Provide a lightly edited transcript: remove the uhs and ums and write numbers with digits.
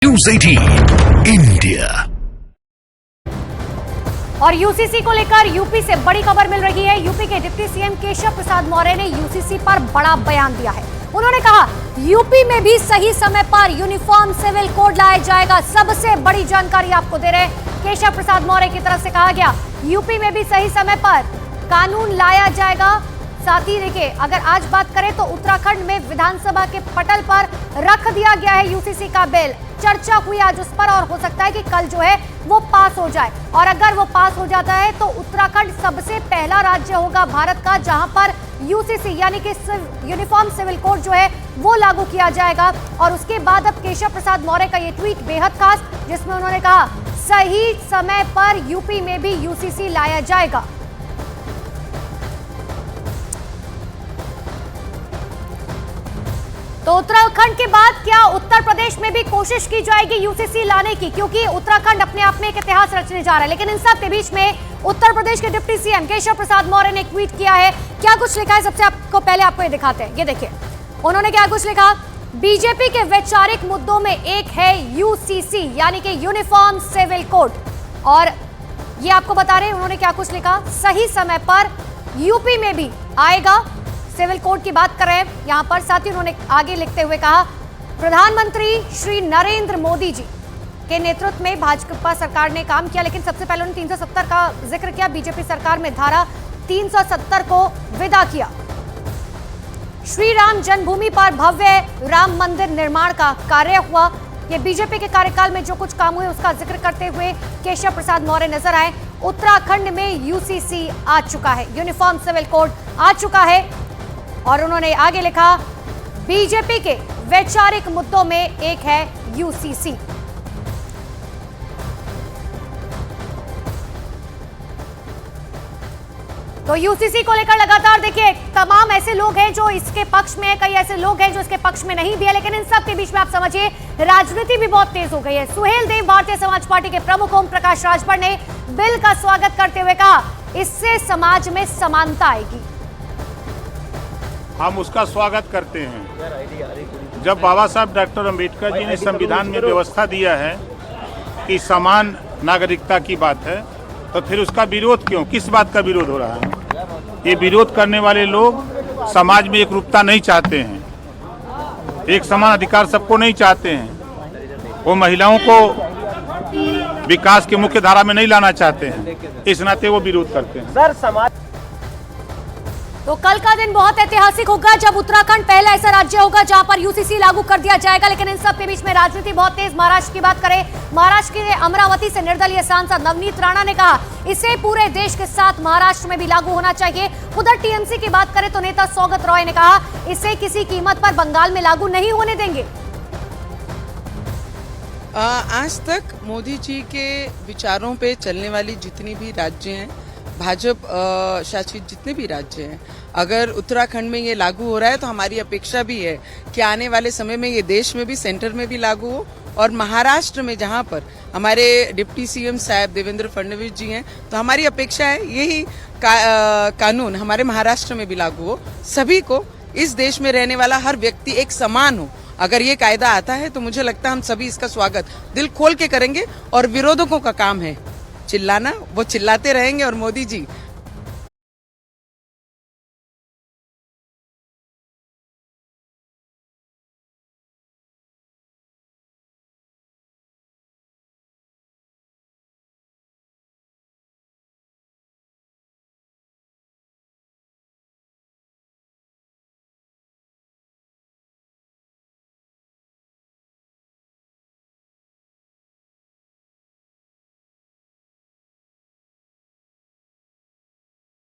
News 18 India. और UCC को लेकर यूपी से बड़ी खबर मिल रही है। यूपी के डिप्टी सीएम केशव प्रसाद मौर्य ने यूसीसी पर बड़ा बयान दिया है। उन्होंने कहा यूपी में भी सही समय पर यूनिफॉर्म सिविल कोड लाया जाएगा। सबसे बड़ी जानकारी आपको दे रहे हैं, केशव प्रसाद मौर्य की तरफ से कहा गया यूपी में भी सही समय पर कानून लाया जाएगा। साथ ही देखिए, अगर आज बात करें तो उत्तराखंड में विधानसभा के पटल पर रख दिया गया है यूसीसी का बिल। चर्चा हुई आज उस पर और हो सकता है कि कल जो है वो पास हो जाए। और अगर वो पास हो जाता है तो उत्तराखंड सबसे पहला राज्य होगा भारत का जहां पर यूसीसी यानी कि यूनिफॉर्म सिविल कोड जो है वो लागू किया जाएगा। और उसके बाद अब केशव प्रसाद मौर्य का ये ट्वीट बेहद खास, जिसमें उन्होंने कहा सही समय पर यूपी में भी यूसीसी लाया जाएगा। तो उत्तराखंड के बाद क्या उत्तर प्रदेश में भी कोशिश की जाएगी यूसीसी लाने की, क्योंकि उत्तराखंड अपने आप में एक इतिहास रचने जा रहा है। लेकिन इन सब के बीच में उत्तर प्रदेश के डिप्टी सीएम केशव प्रसाद मौर्य ने ट्वीट किया है। क्या कुछ लिखा है सबसे पहले आपको ये दिखाते हैं। ये देखिए उन्होंने क्या कुछ लिखा। बीजेपी के वैचारिक मुद्दों में एक है यूसीसी यानी कि यूनिफॉर्म सिविल कोड, और ये आपको बता रहे हैं उन्होंने क्या कुछ लिखा। सही समय पर यूपी में भी आएगा, सिविल कोड की बात कर रहे हैं यहां पर। साथ ही उन्होंने आगे लिखते हुए कहा प्रधानमंत्री श्री नरेंद्र मोदी जी के नेतृत्व में भाजपा सरकार ने काम किया, लेकिन सबसे पहले उन्होंने 370 का जिक्र किया। बीजेपी सरकार में धारा 370 को विदा किया। श्री राम जन्मभूमि पर भव्य राम मंदिर निर्माण का कार्य हुआ। ये बीजेपी के कार्यकाल में जो कुछ काम हुए उसका जिक्र करते हुए केशव प्रसाद मौर्य नजर आए। उत्तराखंड में यूसीसी आ चुका है, यूनिफॉर्म सिविल कोड आ चुका है। और उन्होंने आगे लिखा बीजेपी के वैचारिक मुद्दों में एक है यूसीसी। तो यूसीसी को लेकर लगातार देखिए तमाम ऐसे लोग हैं जो इसके पक्ष में है, कई ऐसे लोग हैं जो इसके पक्ष में नहीं भी है। लेकिन इन सब के बीच में आप समझिए राजनीति भी बहुत तेज हो गई है। सुहेल देव भारतीय समाज पार्टी के प्रमुख ओम प्रकाश राजभर ने बिल का स्वागत करते हुए कहा इससे समाज में समानता आएगी। हम उसका स्वागत करते हैं। जब बाबा साहब डॉक्टर अंबेडकर जी ने संविधान में व्यवस्था दिया है कि समान नागरिकता की बात है, तो फिर उसका विरोध क्यों, किस बात का विरोध हो रहा है? ये विरोध करने वाले लोग समाज में एकरूपता नहीं चाहते हैं, एक समान अधिकार सबको नहीं चाहते हैं, वो महिलाओं को विकास के मुख्य धारा में नहीं लाना चाहते हैं, इस नाते वो विरोध करते हैं। सर समाज तो कल का दिन बहुत ऐतिहासिक होगा जब उत्तराखंड पहला ऐसा राज्य होगा जहां पर यूसीसी लागू कर दिया जाएगा। लेकिन इन सब के बीच में राजनीति बहुत तेज। महाराष्ट्र की बात करें, महाराष्ट्र के अमरावती से निर्दलीय सांसद नवनीत राणा ने कहा इसे पूरे देश के साथ महाराष्ट्र में भी लागू होना चाहिए। उधर टीएमसी की बात करें तो नेता सौगत रॉय ने कहा इसे किसी कीमत पर बंगाल में लागू नहीं होने देंगे। आज तक मोदी जी के विचारों पे चलने वाली जितनी भी राज्य हैं, भाजपा शासित जितने भी राज्य हैं, अगर उत्तराखंड में ये लागू हो रहा है तो हमारी अपेक्षा भी है कि आने वाले समय में ये देश में भी, सेंटर में भी लागू हो। और महाराष्ट्र में जहां पर हमारे डिप्टी सीएम साहब देवेंद्र फडणवीस जी हैं, तो हमारी अपेक्षा है यही कानून हमारे महाराष्ट्र में भी लागू हो। सभी को, इस देश में रहने वाला हर व्यक्ति एक समान हो। अगर ये कायदा आता है तो मुझे लगता है हम सभी इसका स्वागत दिल खोल के करेंगे। और विरोधकों का काम है चिल्लाना, वो चिल्लाते रहेंगे और मोदी जी